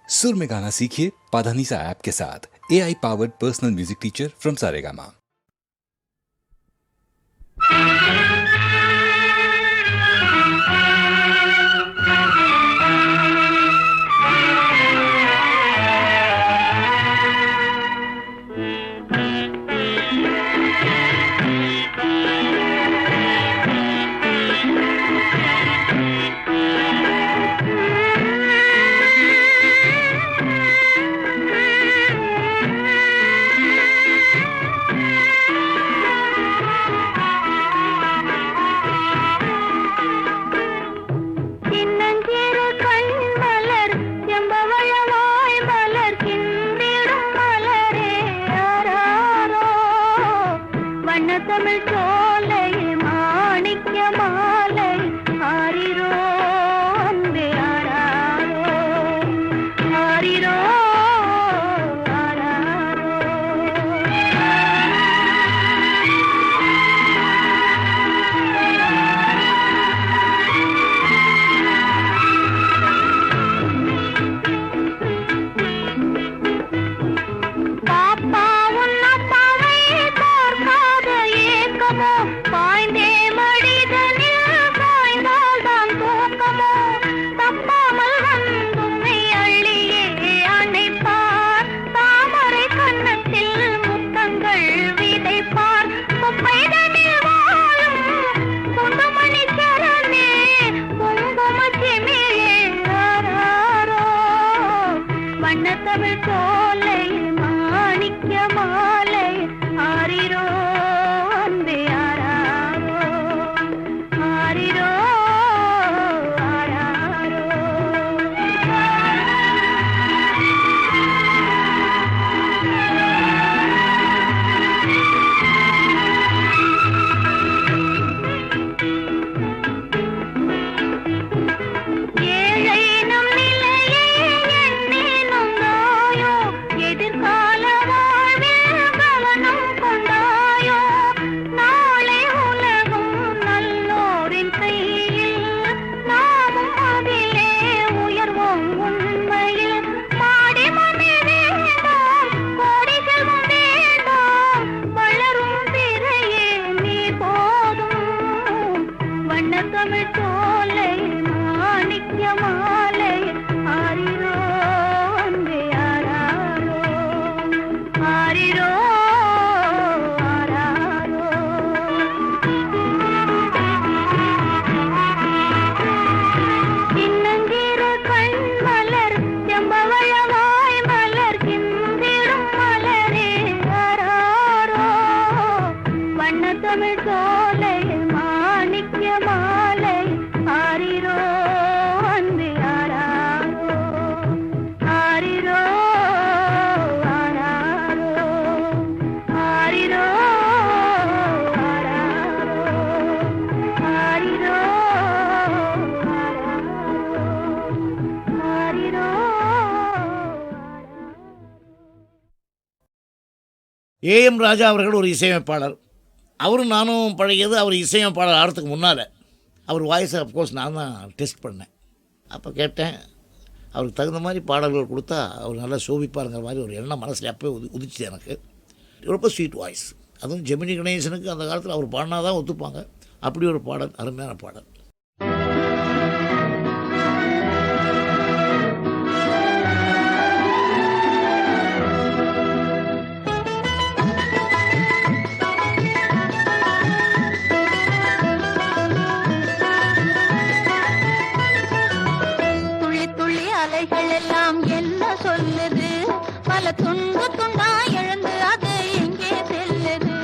सुर में गाना सीखिए पाधानीसा ऐप के साथ। AI powered personal music teacher from Saregama. A M Raja அவர்கள் ஒரு இசையமைப்பாளர். அவரும் நானும் பழகியது அவர் இசையமைப்பாளர் ஆகிறதுக்கு முன்னால். அவர் வாய்ஸை அஃப்கோர்ஸ் நான் தான் டெஸ்ட் பண்ணேன். அப்போ கேட்டேன், அவருக்கு தகுந்த மாதிரி பாடல்கள் கொடுத்தா அவர் நல்லா சோபிப்பாருங்கிற மாதிரி ஒரு எண்ணம் மனசில் அப்போ உதிச்சு எனக்கு. ரொம்ப ஸ்வீட் வாய்ஸ். அதுவும் ஜெமினி கணேசனுக்கு அந்த காலத்தில் அவர் பாடினா தான் ஒத்துப்பாங்க. அப்படி ஒரு பாடல், அருமையான பாடல். துண்டு துண்டா எழுந்து அது எங்கே செல்லுது?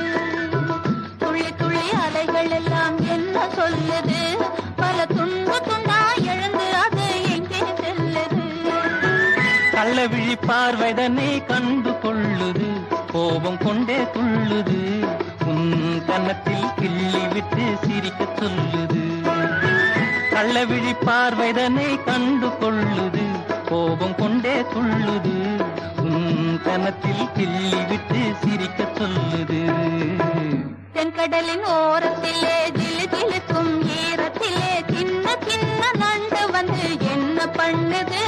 துள்ளி துள்ளி அலைகள் எல்லாம் என்ன சொல்லுது? பல துண்டு துண்டா எழுந்து அது எங்கே செல்லுது? கள்ள விழி பார்வைதனை கண்டு கொள்ளுது, கோபம் கொண்டே துள்ளுது, உன் கன்னத்தில் கிள்ளி விட்டு சிரிக்க சொல்லுது. கள்ள விழி பார்வைதனை கண்டு கொள்ளுது, கோபம் கொண்டே துள்ளுது, கன்னத்தில் கிள்ளி விட்டு சிரிக்க சொல்லுது. தென்கடலின் ஓரத்திலே ஜிலு ஜிலுக்கும் ஈரத்திலே சின்ன சின்ன நண்டு வந்து என்ன பண்ணுது?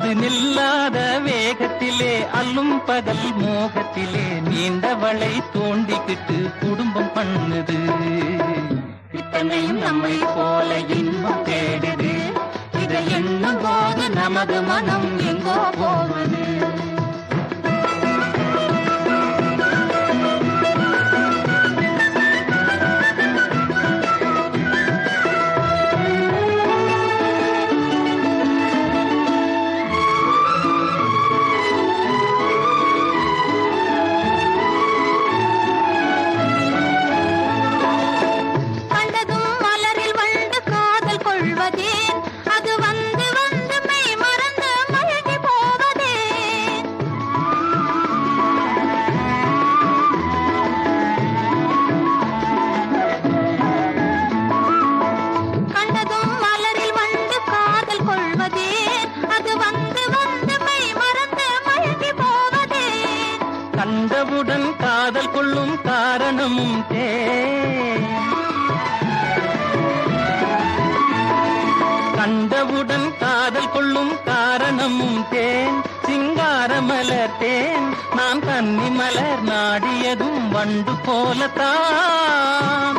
அது நில்லாத வேகத்திலே அல்லும் பகல் மோகத்திலே நீண்டவளை தோண்டிக்கிட்டு குடும்பம் பண்ணுது. இத்தனையும் நம்மை போல இன்பம் தேடுது. இதை எண்ணும் போது நமது மனம் எங்கோ போகுது. கண்டவுடன் காதல் கொள்ளும் காரணமும் கண்டவுடன் காதல் கொள்ளும் காரணமும் தேன் சிங்கார மலர் தேன் நான் கன்னி மலர் நாடியதும் வண்டு போலத்தான்.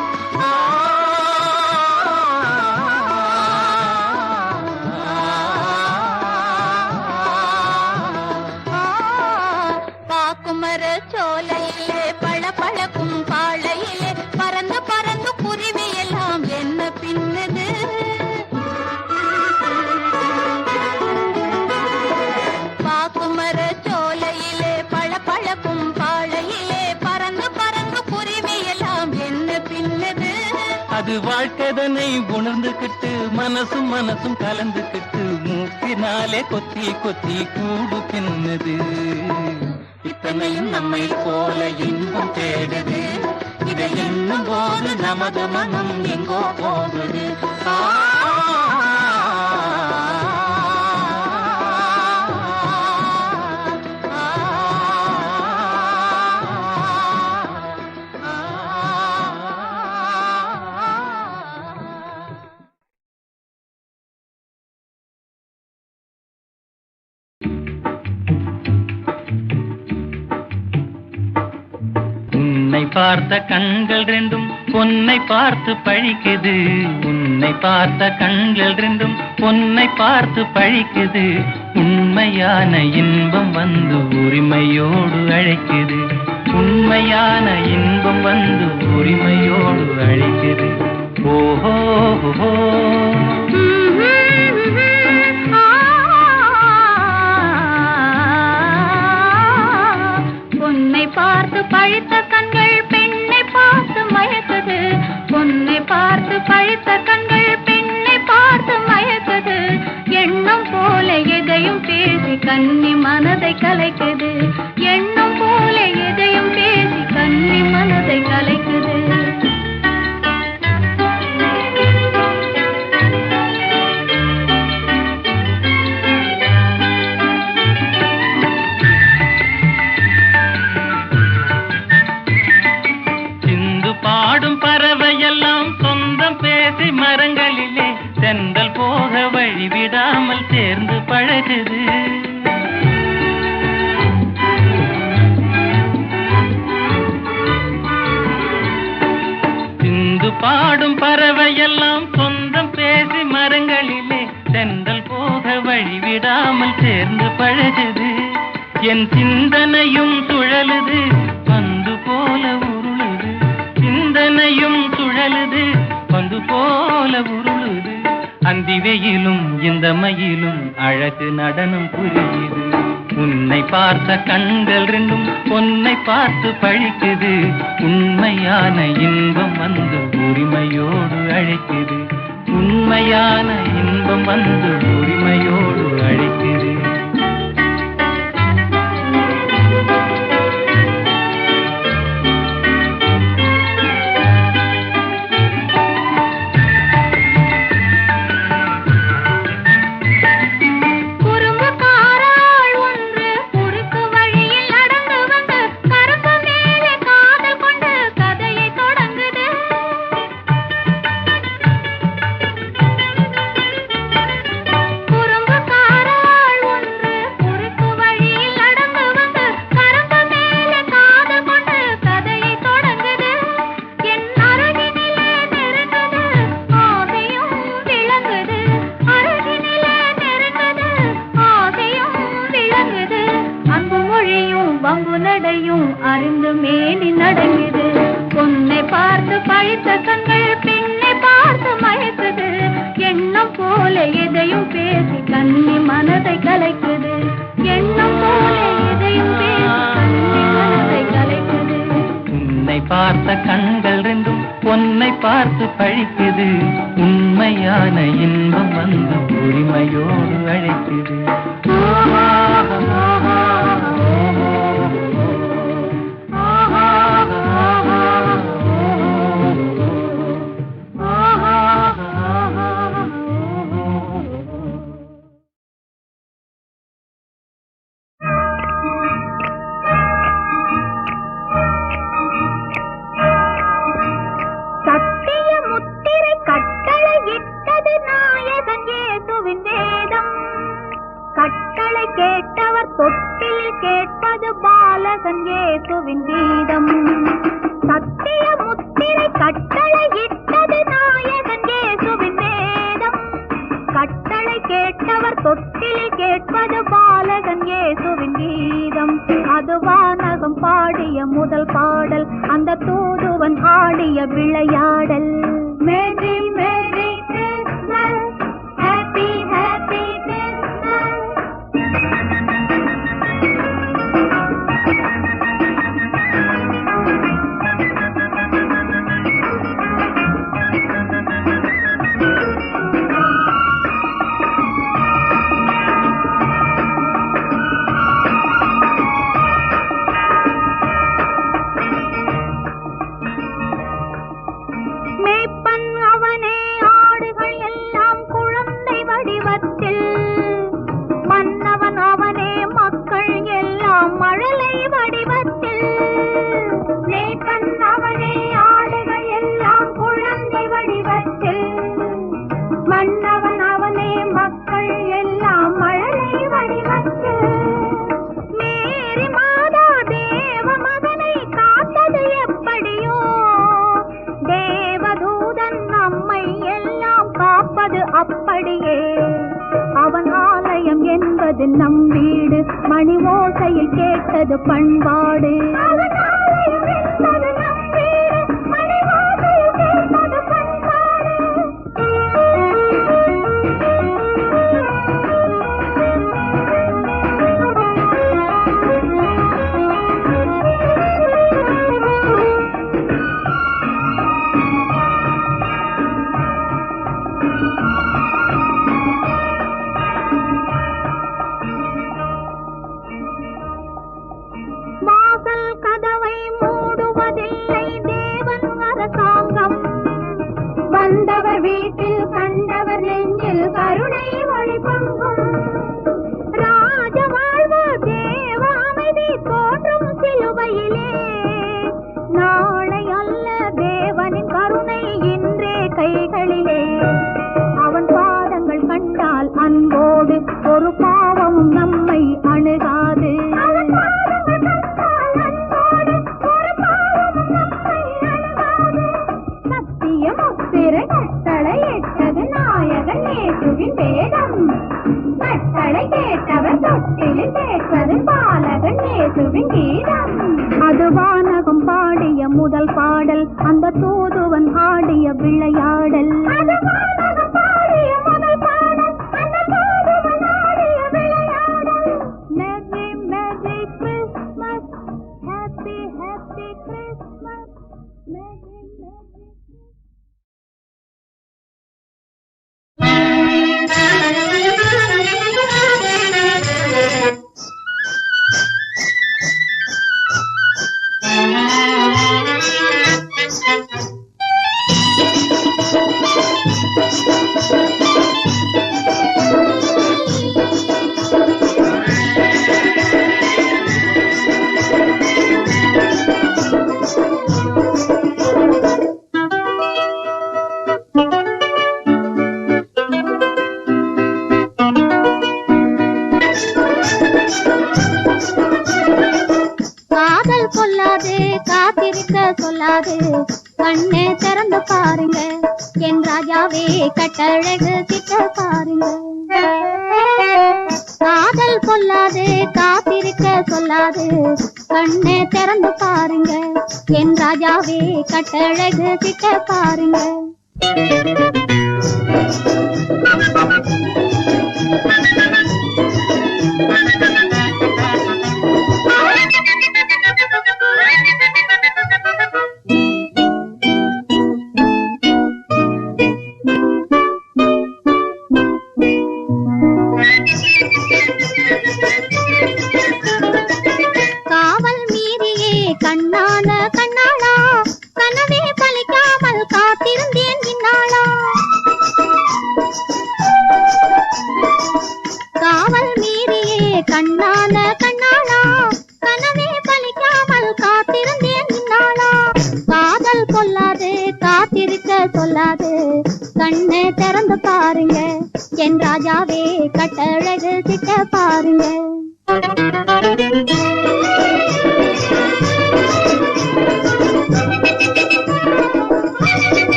பாக்குமர சோலையிலே பழபழக்கும் பாளையிலே பறந்து பறந்து குருவி எல்லாம் என்ன பின்னது. பாக்குமர சோலையிலே பழபழக்கும் பாளையிலே பறந்து பறந்து குருவி எல்லாம் என்ன பின்னது. அது வாழ்க்கதனை உணர்ந்துகிட்டு மனசும் மனசும் கலந்துகிட்டு மூக்கினாலே கொத்தி கொத்தி கூடு பின்னது. இத்தனையும் நம்மை போல இன்பம் தேடுது. இதை எண்ணும் போது நமது மனம் எங்கோ போகுது. உன்னை பார்த்த கண்கள் ரெண்டும் பொன்னை பார்த்து பழிக்குது. உன்னை பார்த்த கண்கள் ரெண்டும் பொன்னை பார்த்து பழிக்குது. உண்மையான இன்பம் வந்து உரிமையோடு அழைக்குது. உண்மையான இன்பம் வந்து உரிமையோடு அழைக்குது. ஓஹோ ஓஹோ பொன்னை பார்த்து பழித்த கண்கள் பெண்ணை பார்த்து மயக்குது. பொன்னை பார்த்து பழித்த கண்கள் பெண்ணை பார்த்து மயக்குது. எண்ணம் போல எதையும் பேசி கன்னி மனதை கலைக்குது. எண்ணம் போல எதையும் பேசி கன்னி மனதை கலைக்குது. பாடும் பறவையெல்லாம் சொந்தம் பேசி மரங்களிலே தென்றல் போக வழிவிடாமல் சேர்ந்து பழகுது. சிந்து பாடும் பறவையெல்லாம் சொந்தம் பேசி மரங்களிலே தென்றல் போக வழிவிடாமல் சேர்ந்து பழகுது. என் சிந்தனையும் சுழலுது பந்து போல உருளுது. சிந்தனையும் சுழலுது பந்து போல உருளுது. அந்தி வெயிலும் இந்த மயிலும் அழகு நடனம் புரியுது. உன்னை பார்த்த கண்கள் ரெண்டும் பொன்னை பார்த்து பழிக்குது. உண்மையான இன்பம் வந்து உரிமையோடு அழைக்குது. உண்மையான இன்பம் வந்து உரிமையோடு அழைக்குது. குறும்பு வம்பு நடையும் அறிந்து மேனி நடங்குது. பொன்னை பார்த்து பழித்த கண்கள் பெண்ணை பார்த்து மயக்குது. எண்ணம் போல எதையும் பேசி கண்ணி மனதை கலைக்குது. எண்ணம் போல எதையும் பேசி கண்ணி மனதை கலைக்குது. உன்னை பார்த்த கண்கள் ரெண்டும் பொன்னை பார்த்து பழிக்குது. உண்மையான இன்பம் வந்து உரிமையோடு அழைக்குது. கேட்டவர் தொட்டில் கேட்பது பாலகன் இயேசுவின் கீதம். சத்திய முத்திரை கட்டளை இட்டது நாயகன் இயேசுவின் வேதம். கட்டளை கேட்டவர் தொட்டில் கேட்பது பாலகன் இயேசுவின் கீதம். அது வானகம் பாடிய முதல் பாடல், அந்த தூதுவன் ஆடிய விளையாடல். Merry merry Christmas, happy happy Christmas. நம் வீடு மணி ஓசையில் கேட்டது பண்பாடு. வந்தவர் வீட்டில் கண்டவர் நெஞ்சில் கருணை ஒளி பொங்கும். ராஜ வாழ்வு தேவ அமைதி தோன்றும் சிலுவையிலே. நாளை அல்ல தேவனின் கருணை இன்றே கைகளிலே. அவன் பாதங்கள் கண்டால் அன்போடு ஒரு பாவமும் நம்மை அணுகாது. கட்டளை எட்டது நாயகன் இயேசுவின் வேதம். கட்டளை கேட்டவர் தொட்டிலில் கேட்பது பாலகன் இயேசுவின் கீதம். அது வானகம் பாடிய முதல் பாடல், அந்த தூதுவன் ஆடிய விளையாடல். Merry Merry Christmas, Happy Happy Christmas, Merry Merry. சொல்லாது கண்ணே திறந்து பாருங்க, என் ராஜாவே கட்டழகு கிட்ட பாருங்க. காதல் கொல்லாது காத்திருக்க சொல்லாது கண்ணை திறந்து பாருங்க என் ராஜாவே கட்டழகு கிட்ட பாருங்க. காவல் மீறியே கண்ணான கண்ணாளா கனவே பலிக்காமல் காத்திருந்தேன் இந்நாளா. காவல் மீறியே கண்ணான கண்ணாளா கனவே பலிக்காமல் காத்திருந்தேன் இந்நாளா. காதல் கொல்லாது காத்திருக்க சொல்லாது கண்ணை திறந்து பாருங்க என் ராஜாவே கட்டழகு கிட்ட பாருங்க.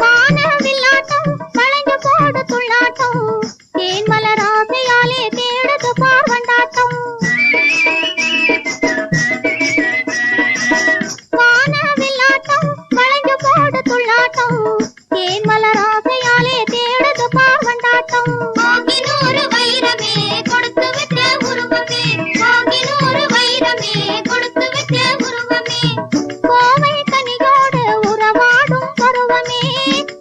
வானவில்லாட்டம் வளைஞ்சு போடு துள்ளாட்டம் தேன் மலர் ஆசையாலே தேடுது பார்வண்டாட்டம். வானவில்லாட்டம் வளைஞ்சு போடு துள்ளாட்டம் தேன் மலர் ஆசையாலே தேடுது பார்வண்டாட்டம். வாங்கினூறு வைரமே கொடுத்து விட்ட உருவமே வாங்கினூறு வைரமே கொடுத்து விட்ட உருவமே கோவை கனியோடு உறவாடும் பருவமே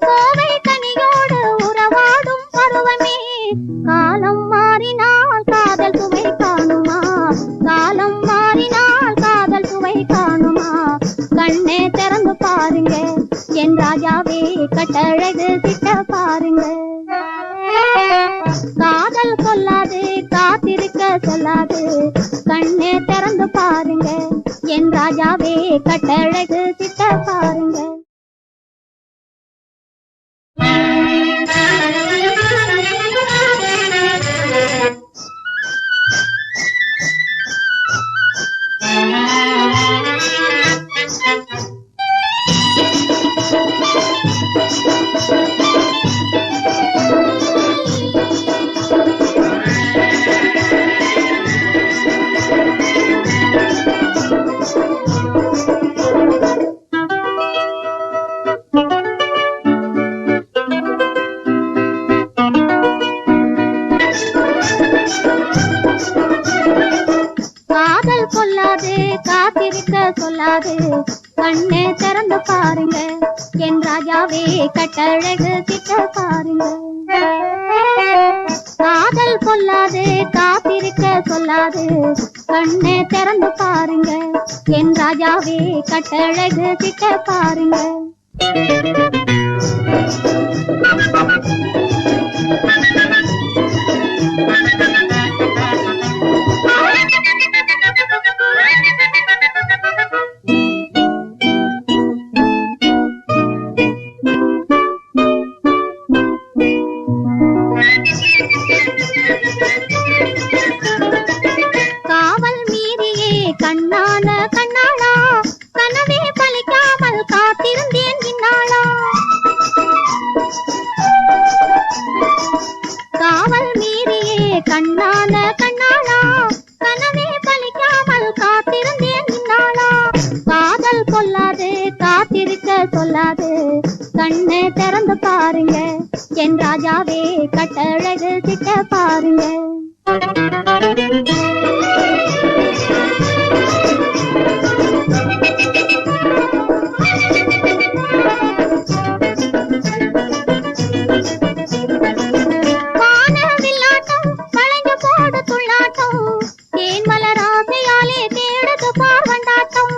கோவை கனியோடு உறவாடும் பருவமே. காலம் மாறினால் காதல் சுவை காணுமா காலம் மாறினால் காதல் சுவை காணுமா. கண்ணே திறந்து பாருங்க என் ராஜாவே கட்டழகு கிட்ட பாருங்க. காதல் கொல்லாது காத்திருக்க சொல்லாது கண்ணே திறந்து பாருங்க என் ராஜாவே கட்டழகு கிட்ட பாருங்க. காதல் கொல்லாது காத்திருக்க சொல்லாது கண்ணை திறந்து பாருங்க என் ராஜாவே கட்டழகு கிட்ட பாருங்க. காதல் கொல்லாது காத்திருக்க சொல்லாது கண்ணை திறந்து பாருங்க என் ராஜாவே கட்டழகு கிட்ட பாருங்க. காவல் மீறியே கண்ணான கண்ணாளா கனவே பலிக்காமல் காத்திருந்தேன் இந்நாளா. காவல் மீறியே கண்ணான கண்ணாளா கனவே பலிக்காமல் காத்திருந்தேன் இந்நாளா. காதல் கொல்லாது காத்திருக்க சொல்லாது கண்ணை திறந்து பாருங்க என் ராஜாவே கட்டழகு கிட்ட பாருங்க. வானவில்லாட்டம் வளைஞ்சு போடு துள்ளாட்டம் தேன் மலர் ஆசையாலே தேடுது பார்வண்டாட்டம்.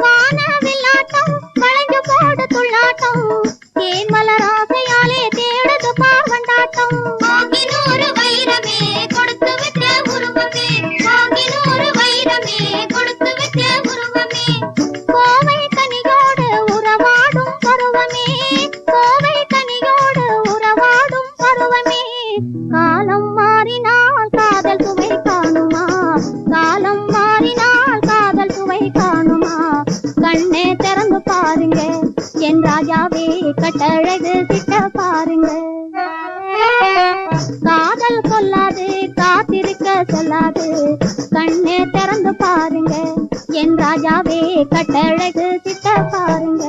வானவில்லாட்டம் வளைஞ்சு போடு துள்ளாட்டம் தேன் மலர் ஆசையாலே தேடுது பார்வண்டாட்டம். கட்டழகு கிட்ட பாருங்க. காதல் கொல்லாது காத்திருக்க சொல்லாது கண்ணே திறந்து பாருங்க. என் ராஜாவே கட்டழகு கிட்ட பாருங்க.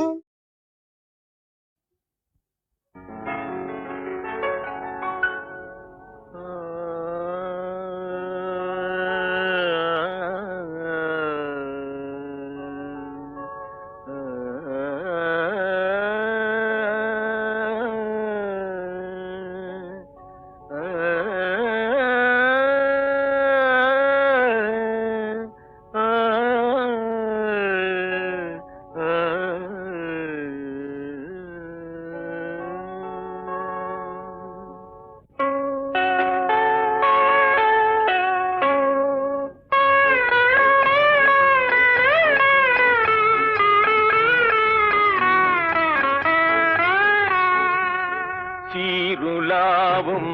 சீருலாவும்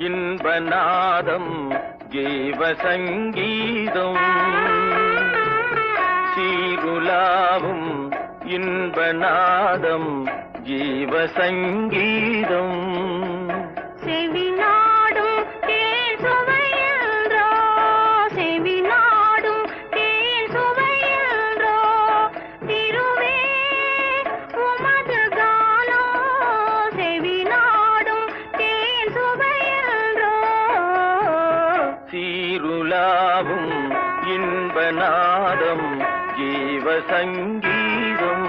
இன்பநாதம் ஜீவசங்கீதம். சீருலாவும் இன்பநாதம் ஜீவசங்கீதம். செவிநாடும் தேன் சுவையன்றோ, செவிநாடும் தேன் சுவையன்றோ, திருவே உமது கானோ, செவிநாடும் தேன் சுவையன்றோ. சீருலாவும் இன்பநாதம் ஜீவசங்கீதம்.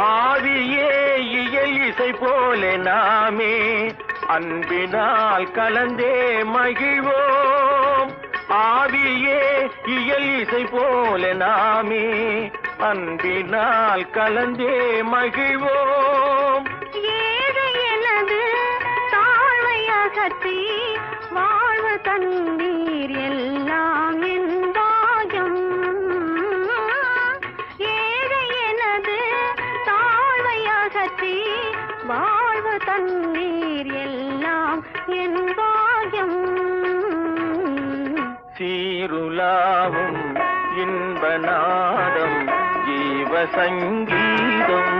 ஆதியே இயல் இசை போல நாமே அன்பினால் கலந்தே மகிழ்வோம். ஆவியே இயல் இசை போல நாமே அன்பினால் கலந்தே மகிழ்வோம். ஏழை எனது தாழ்வை அகற்றி வாழ்வு தண்ணீர் எல்லாம் என் பாகம். ஏழை எனது தாழ்வை அகற்றி வாழ்வு தண்ணீர் எல்லாம் என் பாகம். சீருலாவும் இன்பநாதம் ஜீவசங்கீதம்.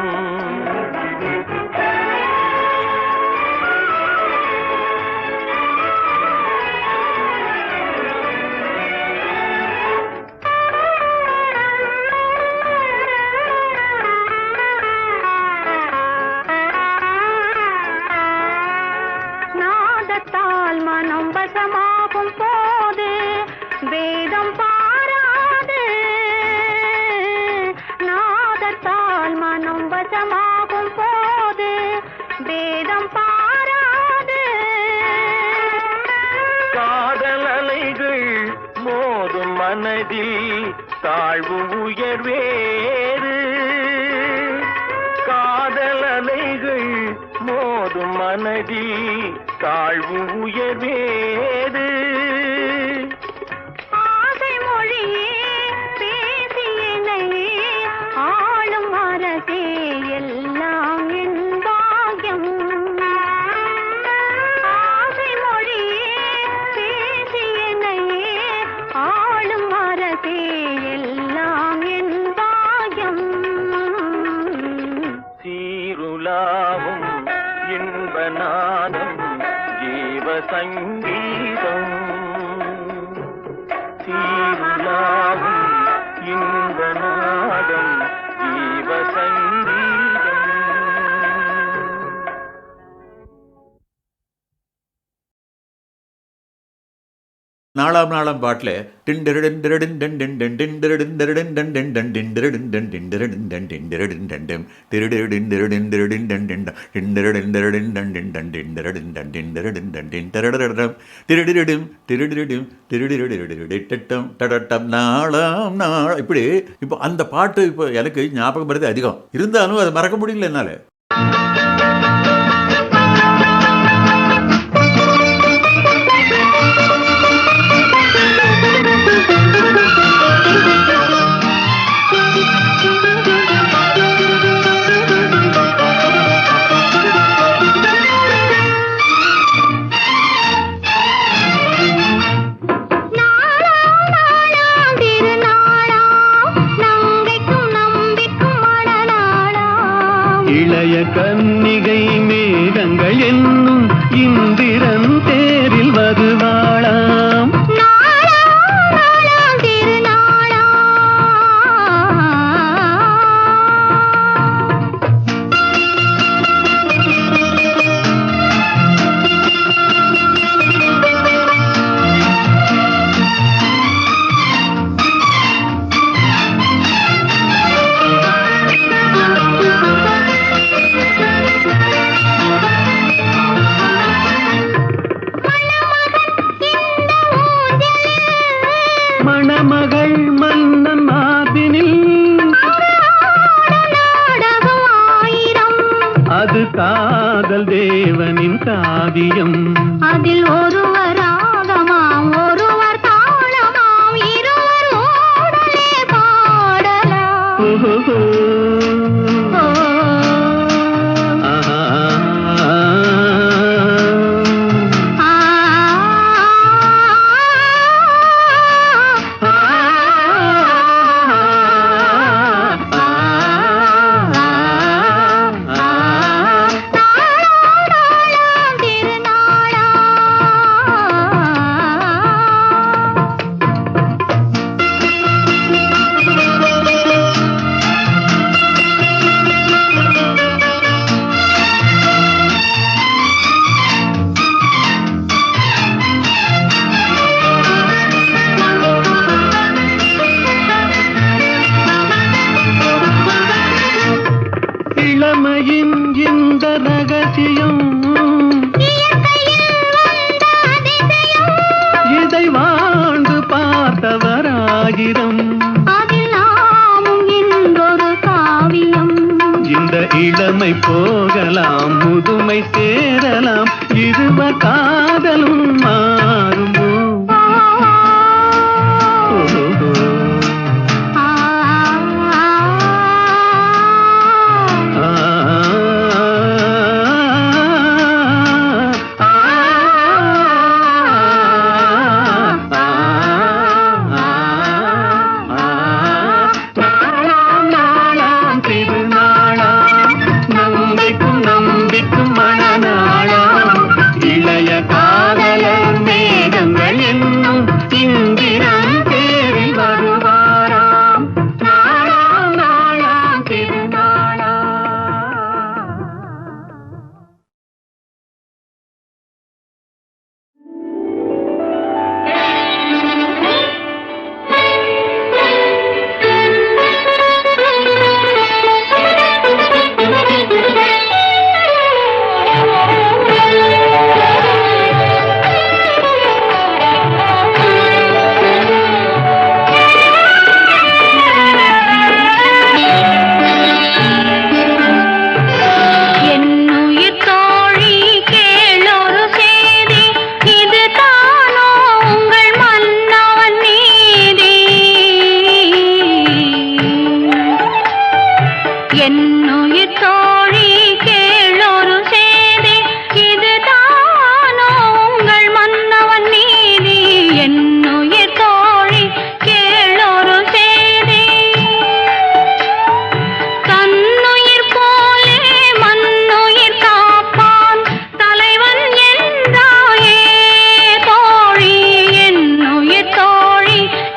நாதத்தால் மனம் வசமாகும் போது வேதம் பாராது. நாதத்தால் மனம் வசமாகும் போது வேதம் பாராது. காதல் அலைகள் மோதும் மனதில் தாழ்வு உயர்வேறு. காதல் அலைகள் மோதும் மனதில் தாழ்வு உயர்வேறு. ஆசை மொழியே பேசியனையே ஆளும் அரசே எல்லாம் என் பாக்கியம். ஆசை மொழியே பேசியனையே ஆளும் அரசே எல்லாம் என் பாக்கியம். சீருலாவும் இன்பநாதம் ஜீவசங்கீதம். சீருலாவும் இன்பநாதம் ஜீவசங்கீதம். நாலாம் நாளாம் பாட்டில் இப்படி இப்போ அந்த பாட்டு இப்போ எனக்கு ஞாபகம் வருது அதிகம். இருந்தாலும் அதை மறக்க முடியல என்னால். இளைய கன்னிகை மேகங்கள் என்னும் இந்திரன் தேரில் வருவாளாம். மணமகள் மன்னன் மார்பினில் அது காதல் தேவனின் காவியம். அதில் ஒருவர் ராகமாம் ஒருவர் தாளமாம் இருவர் ஓடலே பாடலாம். ஓஹோ இளமையின் இந்த ரகசியம் இதை வாழ்ந்து பார்த்தவராகிரம். அதில் நாமும் இன்றொரு காவியம். இந்த இளமை போகலாம் முதுமை சேரலாம் இருவர் காதலும் மாறுமோ. நம்பிக்கும் மணநாளாம் இளைய காதலர் மேகங்கள் என்னும் இந்திரன் தேரில் வருவாராம். நாளாம் நாளாம் திருநாளாம்.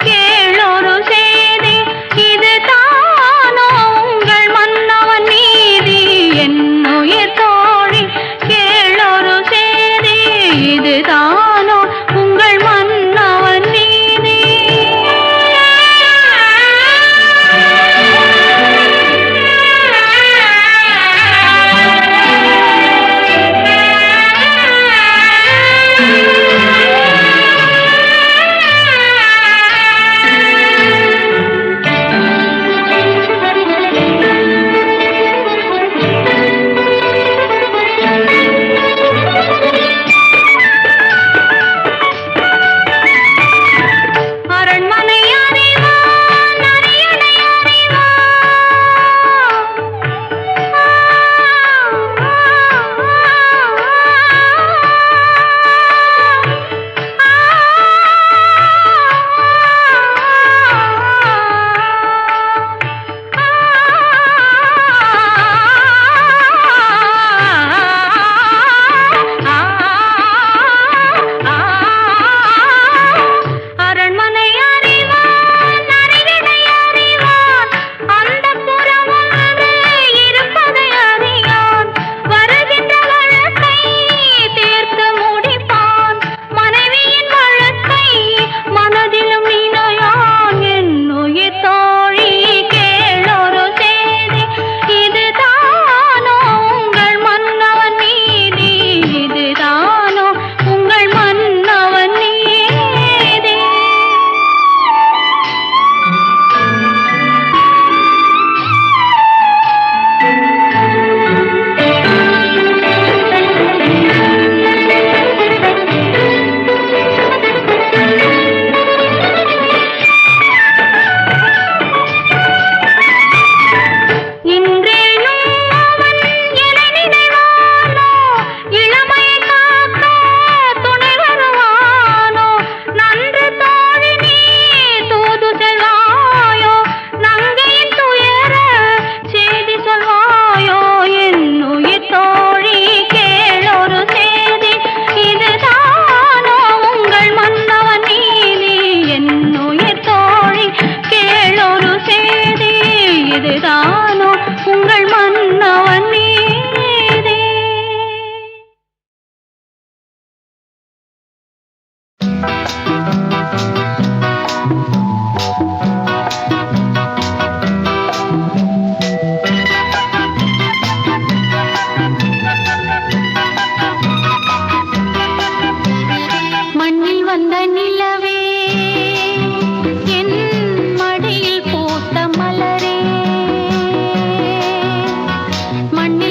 கேளொரு செய்தி இது தானோ உங்கள் மன்னவன் உங்கள் மன்னவன் நீரே. மண்ணில் வந்த நிலவே என் மடியில் பூத்த மலரே, மண்ணில்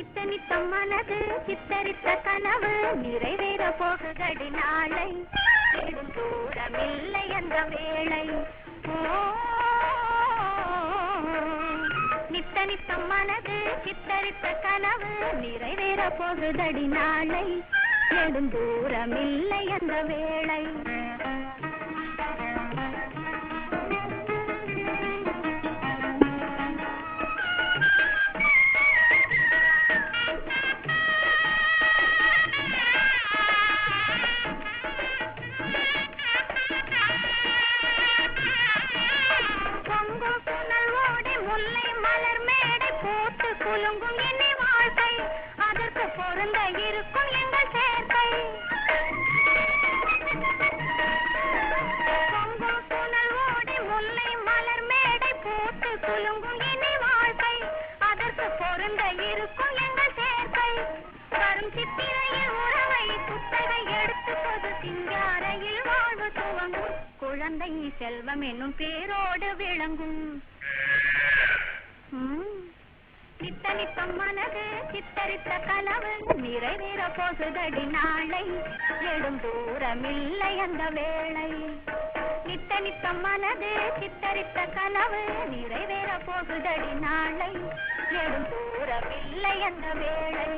நித்த நித்தம் மனது சித்தரித்த கனவு நிறைவேற போகுதடி நாளை தேடும் தூரமில்லை அந்த வேளை நித்த நித்தம் மனது சித்தரித்த கனவு நிறைவேற போகுதடி நாளை தேடும் தூரமில்லை அந்த வேளை முல்லை மலர் மேடை போட்டு குலுங்கும் என்னை வாழ்க்கை அதற்கு பொருந்த இருக்கும் எங்கள் சேர்க்கை பொங்கும் புனல் ஓடி முல்லை மலர் மேடை போட்டு குலுங்கும் என்னை வாழ்க்கை அதற்கு பொருந்த இருக்கும் எங்கள் சேர்க்கை வரும் சித்திரையில் உறவை குத்தகை எடுத்து பொது சிங்காரையில் வாழ்வு துவங்கும் குழந்தை செல்வம் என்னும் பேரோடு விளங்கும் நித்த நித்தம் மனது சித்தரித்த கனவு நிறைவேற போகுதடி நாளை எழும் தூரமில்லை அந்த வேளை நித்த நித்தம் மனது சித்தரித்த கனவு நிறைவேற போகுதடி நாளை எழும் தூரமில்லை அந்த வேளை